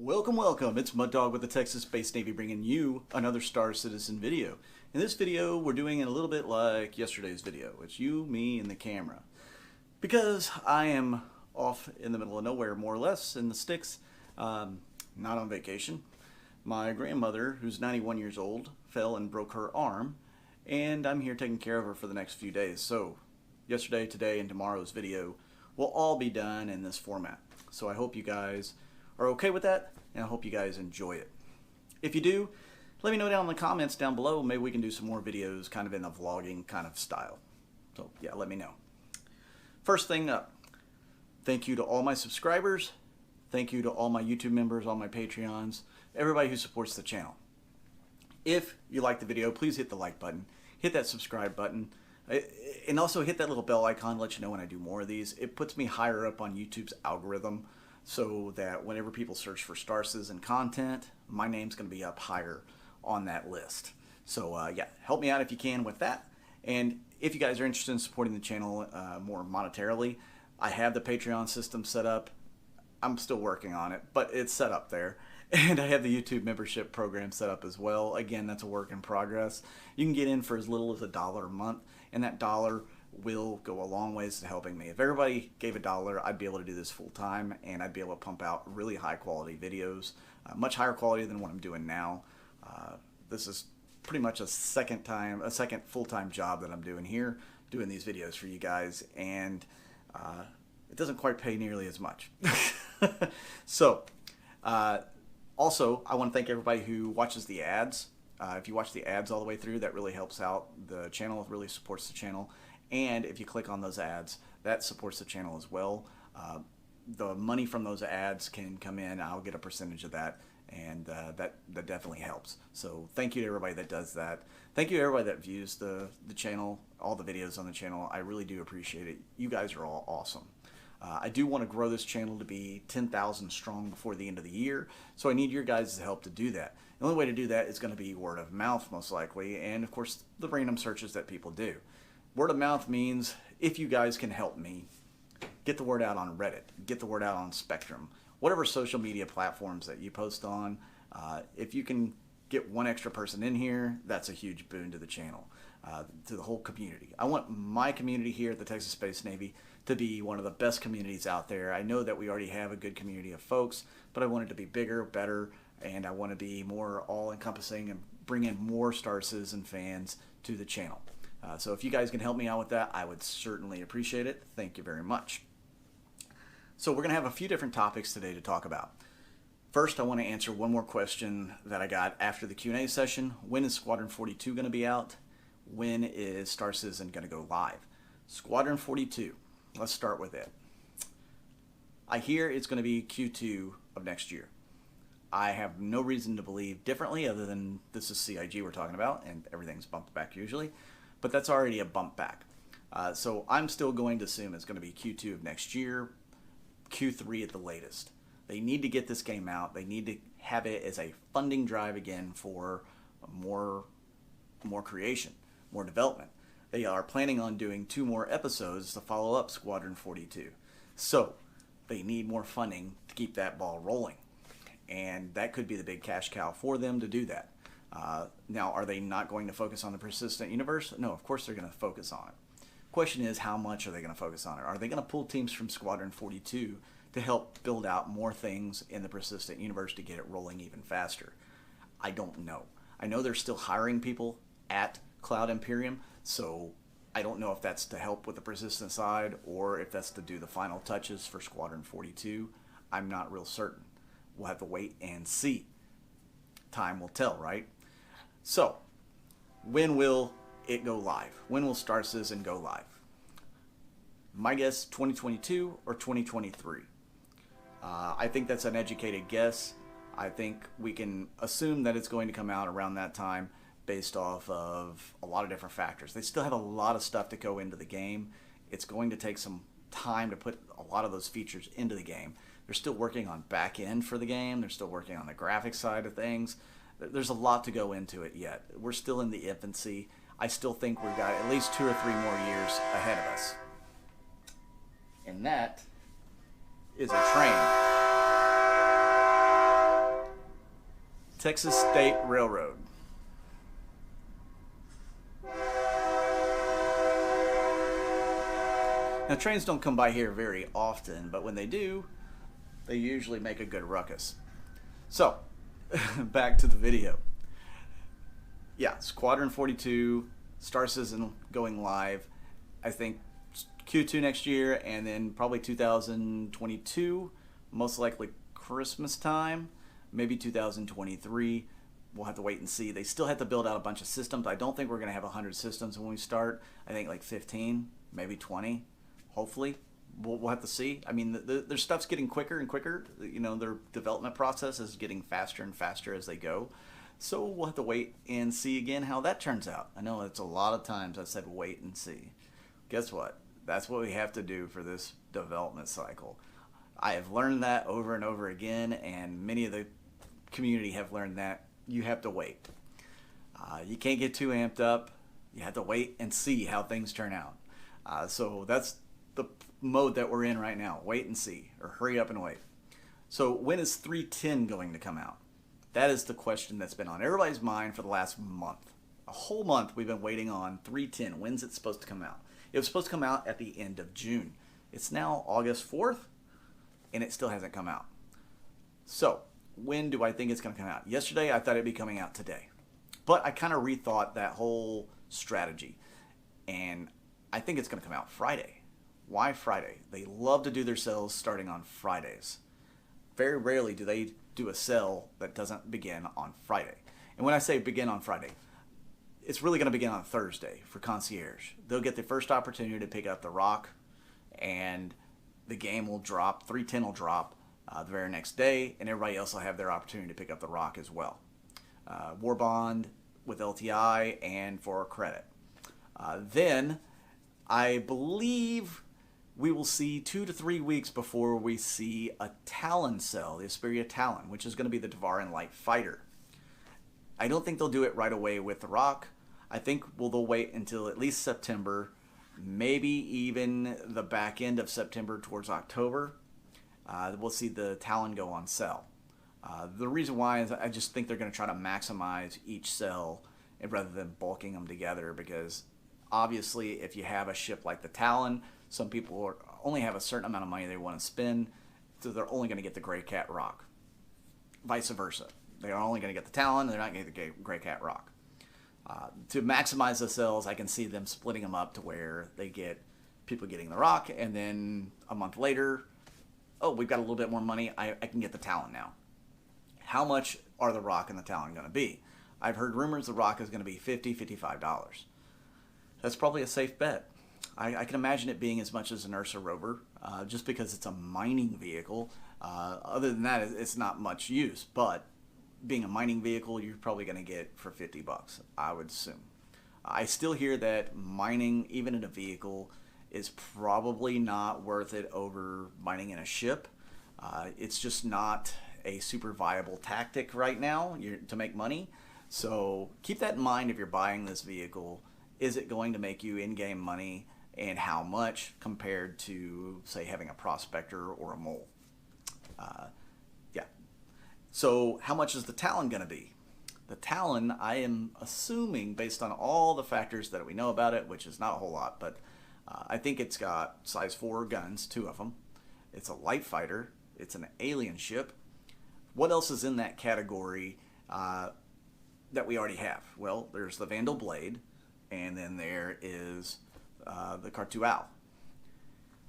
Welcome. It's Mud Dog with the Texas Space Navy bringing you another Star Citizen video. In this video, we're doing it a little bit like yesterday's video. It's you, me, and the camera. Because I am off in the middle of nowhere, more or less, in the sticks, not on vacation. My grandmother, who's 91 years old, fell and broke her arm, and I'm here taking care of her for the next few days. So, yesterday, today, and tomorrow's video will all be done in this format. So I hope you guys are okay with that, and I hope you guys enjoy it. If you do, let me know down in the comments down below. Maybe we can do some more videos kind of in a vlogging kind of style. So yeah, let me know. First thing up, thank you to all my subscribers. Thank you to all my YouTube members, all my Patreons, everybody who supports the channel. If you like the video, please hit the like button, hit that subscribe button, and also hit that little bell icon to let you know when I do more of these. It puts me higher up on YouTube's algorithm, so that whenever people search for Star Citizen content, my name's going to be up higher on that list. So yeah, help me out if you can with that. And if you guys are interested in supporting the channel more monetarily, I have the Patreon system set up. I'm still working on it, but it's set up there. And I have the YouTube membership program set up as well. Again, that's a work in progress. You can get in for as little as $1 a month, and that dollar will go a long ways to helping me. If everybody gave $1, I'd be able to do this full time, and I'd be able to pump out really high quality videos, much higher quality than what I'm doing now. This is pretty much a second full-time job that I'm doing here, doing these videos for you guys, and it doesn't quite pay nearly as much. So, also, I want to thank everybody who watches the ads. If you watch the ads all the way through, that really helps out the channel. It really supports the channel. And if you click on those ads, that supports the channel as well. The money from those ads can come in. I'll get a percentage of that, and that definitely helps. So thank you to everybody that does that. Thank you to everybody that views the channel, all the videos on the channel. I really do appreciate it. You guys are all awesome. I do want to grow this channel to be 10,000 strong before the end of the year, so I need your guys' help to do that. The only way to do that is going to be word of mouth, most likely, and of course the random searches that people do. Word of mouth means if you guys can help me get the word out on Reddit, get the word out on Spectrum, whatever social media platforms that you post on, if you can get one extra person in here, that's a huge boon to the channel, to the whole community. I want my community here at the Texas Space Navy to be one of the best communities out there. I know that we already have a good community of folks, but I want it to be bigger, better, and I want to be more all-encompassing and bring in more Star Citizen fans to the channel. So if you guys can help me out with that, I would certainly appreciate it. Thank you very much. So we're going to have a few different topics today to talk about. First, I want to answer one more question that I got after the Q&A session. When is Squadron 42 going to be out? When is Star Citizen going to go live? Squadron 42, let's start with it. I hear it's going to be Q2 of next year. I have no reason to believe differently other than this is CIG we're talking about, and everything's bumped back usually. But that's already a bump back. So I'm still going to assume it's going to be Q2 of next year, Q3 at the latest. They need to get this game out. They need to have it as a funding drive again for more creation, more development. They are planning on doing 2 more episodes to follow up Squadron 42. So they need more funding to keep that ball rolling. And that could be the big cash cow for them to do that. Now, are they not going to focus on the persistent universe? No, of course they're going to focus on it. Question is, how much are they going to focus on it? Are they going to pull teams from Squadron 42 to help build out more things in the persistent universe to get it rolling even faster? I don't know. I know they're still hiring people at Cloud Imperium, so I don't know if that's to help with the persistent side or if that's to do the final touches for Squadron 42. I'm not real certain. We'll have to wait and see. Time will tell, right? So, when will it go live? When will Star Citizen go live? My guess, 2022 or 2023. I think that's an educated guess. I think we can assume that it's going to come out around that time based off of a lot of different factors. They still have a lot of stuff to go into the game. It's going to take some time to put a lot of those features into the game. They're still working on back end for the game. They're still working on the graphics side of things. There's a lot to go into it yet. We're still in the infancy. I still think we've got at least 2 or 3 more years ahead of us. And that is a train. Texas State Railroad. Now, trains don't come by here very often, but when they do, they usually make a good ruckus. So, back to the video. Yeah, Squadron 42, Star Citizen going live, I think Q2 next year, and then probably 2022, most likely Christmas time, maybe 2023. We'll have to wait and see. They still have to build out a bunch of systems. I don't think we're going to have 100 systems when we start. I think like 15, maybe 20. Hopefully, we'll have to see. I mean, their stuff's getting quicker and quicker. You know, their development process is getting faster and faster as they go. So we'll have to wait and see again how that turns out. I know it's a lot of times I've said wait and see. Guess what? That's what we have to do for this development cycle. I have learned that over and over again, and many of the community have learned that you have to wait. You can't get too amped up. You have to wait and see how things turn out. So that's the mode that we're in right now. Wait and see, or hurry up and wait. So when is 310 going to come out? That is the question that's been on everybody's mind for the last month. A whole month we've been waiting on 310. When's it supposed to come out? It was supposed to come out at the end of June. It's now August 4th, and it still hasn't come out. So when do I think it's going to come out? Yesterday I thought it'd be coming out today. But I kind of rethought that whole strategy, and I think it's going to come out Friday. Why Friday? They love to do their sales starting on Fridays. Very rarely do they do a sale that doesn't begin on Friday. And when I say begin on Friday, it's really going to begin on Thursday for concierge. They'll get the first opportunity to pick up the rock, and the game will drop, 310 will drop the very next day, and everybody else will have their opportunity to pick up the rock as well. War bond with LTI and for credit. Then I believe we will see 2 to 3 weeks before we see a Talon sell, the Asperia Talon, which is going to be the Devarin Light Fighter. I don't think they'll do it right away with the rock. I think they'll wait until at least September, maybe even the back end of September towards October. We'll see the Talon go on sale. The reason why is I just think they're going to try to maximize each sell rather than bulking them together, because obviously if you have a ship like the Talon, some people only have a certain amount of money they want to spend, so they're only going to get the Grey Cat Rock. Vice versa. They are only going to get the Talon, they're not going to get the Grey Cat Rock. To maximize the sales, I can see them splitting them up to where they get people getting the rock, and then a month later, oh, we've got a little bit more money, I can get the Talon now. How much are the rock and the Talon going to be? I've heard rumors the rock is going to be $50, $55. That's probably a safe bet. I can imagine it being as much as an Ursa rover, just because it's a mining vehicle. Other than that, it's not much use, but being a mining vehicle, you're probably going to get for $50, I would assume. I still hear that mining, even in a vehicle, is probably not worth it over mining in a ship. It's just not a super viable tactic right now to make money. So keep that in mind if you're buying this vehicle. Is it going to make you in-game money, and how much compared to, say, having a prospector or a mole? Yeah. So how much is the Talon going to be? The Talon, I am assuming, based on all the factors that we know about it, which is not a whole lot, but I think it's got size 4 guns, 2 of them. It's a light fighter. It's an alien ship. What else is in that category that we already have? Well, there's the Vandal Blade, and then there is the Cartual.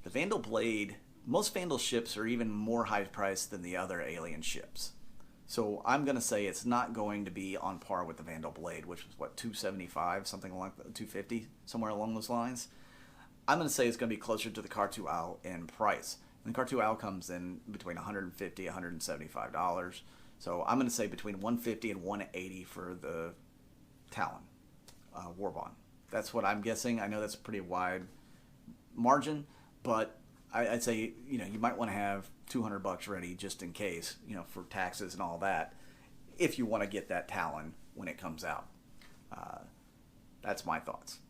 The Vandal Blade, most Vandal ships are even more high priced than the other alien ships. So I'm going to say it's not going to be on par with the Vandal Blade, which was, what, $275, something like $250, somewhere along those lines. I'm going to say it's going to be closer to the Cartual in price. And the Cartual comes in between $150, $175. So I'm going to say between $150 and $180 for the Talon Warbond. That's what I'm guessing. I know that's a pretty wide margin, but I'd say, you know, you might want to have $200 ready just in case, you know, for taxes and all that, if you want to get that Talon when it comes out. That's my thoughts.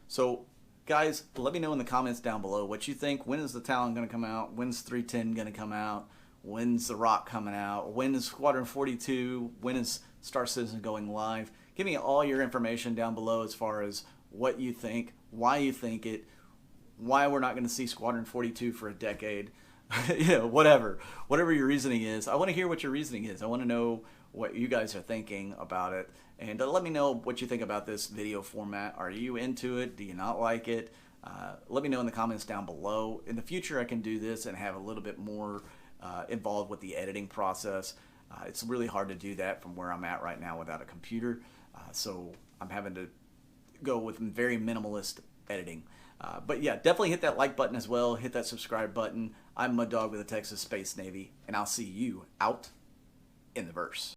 So, guys, let me know in the comments down below what you think. When is the Talon going to come out? When's 310 going to come out? When's The Rock coming out? When is Squadron 42? When is Star Citizen going live? Give me all your information down below as far as what you think, why you think it, why we're not going to see Squadron 42 for a decade. Whatever your reasoning is. I want to hear what your reasoning is. I want to know what you guys are thinking about it, and let me know what you think about this video format. Are you into it? Do you not like it? Let me know in the comments down below. In the future, I can do this and have a little bit more involved with the editing process. It's really hard to do that from where I'm at right now without a computer, so I'm having to go with very minimalist editing. But yeah, definitely hit that like button as well. Hit that subscribe button. I'm Mud Dog with the Texas Space Navy, and I'll see you out in the verse.